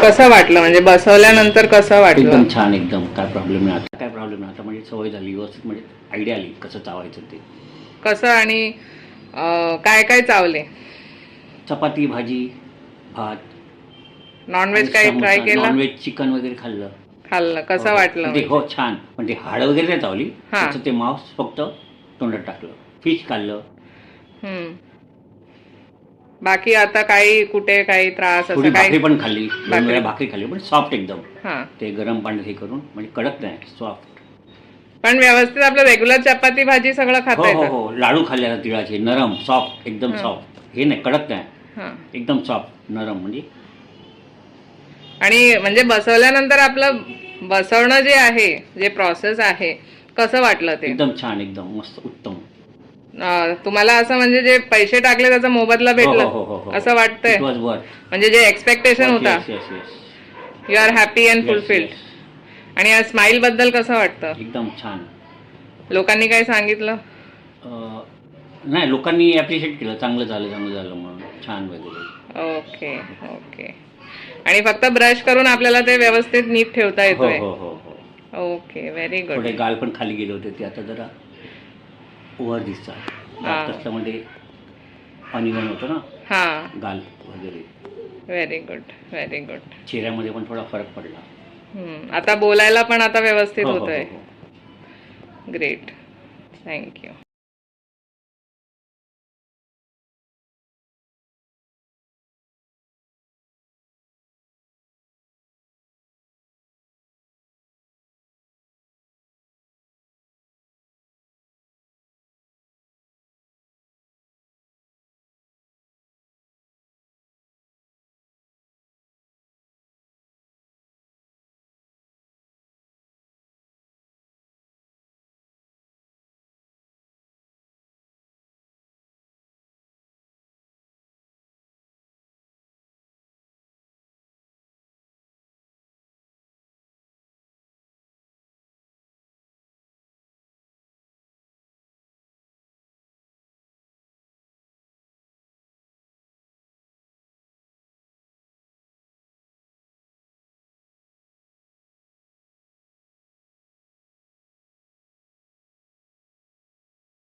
कसं वाटलं म्हणजे बसवल्यानंतर कसं वाटलं? एकदम छान, एकदम काय प्रॉब्लेम नाही. आता काय प्रॉब्लेम नाही, आता म्हणजे सवय झाली व्यवस्थित, म्हणजे आयडिया आली कसं चावायचं ते. कसं आणि काय काय चावले? चपाती, भाजी, भात आणि नॉनव्हेज काही ट्राय समोसा, केला? नॉनव्हेज चिकन वगैरे खाल्लं. खाल्लं हो कसं हो, वाटलं म्हणजे हो म्हणजे? छान, म्हणजे हाडं वगैरे नाही चावली. हां. त्याचं ते मांस फक्त तोंडात टाकलं. फिश खाल्लं. हम्म. बाकी आता काही कुठे काही त्रास असं थोडी काही? भाकरी पण खाल्ली, 2 भाकरी. वेळा भाकरी खाल्ली, पण सॉफ्ट एकदम. हां. ते गरम पाण्यात हे करून, म्हणजे कडक नाही, सॉफ्ट. पण व्यवस्थित आपलं रेग्युलर चपाती भाजी सगळं हो खाता हो येतं? हो, लाडू खाल्ले तिळाचे, नरम सॉफ्ट, एकदम हां. सॉफ्ट. हे नाही, कडक नाही, हां. एकदम सॉफ्ट नरम. म्हणजे आणि म्हणजे बसवल्यानंतर आपलं बसवणं जे आहे, जे प्रोसेस आहे, कसं वाटलं ते? एकदम छान, एकदम मस्त, उत्तम. तुम्हाला असं म्हणजे जे पैसे टाकले त्याचा मोबदला हो भेटला हो हो हो हो, असं वाटतंय? It was worth. म्हणजे जे एक्सपेक्टेशन होता, yes yes yes you are happy and yes fulfilled. Yes, आणि या स्माईल बद्दल कसं वाटतं? एकदम छान. लोकांनी काय सांगितलं? नाही, लोकांनी ॲप्रिशिएट केलं, चांगलं झालं, चांगलं झालं म्हणून, छान वगैरे. Okay okay. आणि फक्त ब्रश करून आपल्याला ते व्यवस्थित नीट ठेवता हो येतोय? हो हो हो. Okay, very good. थोडे गाल पण खाली गेले होते, ते आता जरा वर दिसतात. जास्त असतं म्हणजे अनइव्हन होतं ना हां. गाल वगैरे. Very good very good. चेहऱ्यामध्ये पण थोडा फरक पडला. आता बोलायला पण आता व्यवस्थित हो हो होतंय. हो हो. ग्रेट. थँक्यू.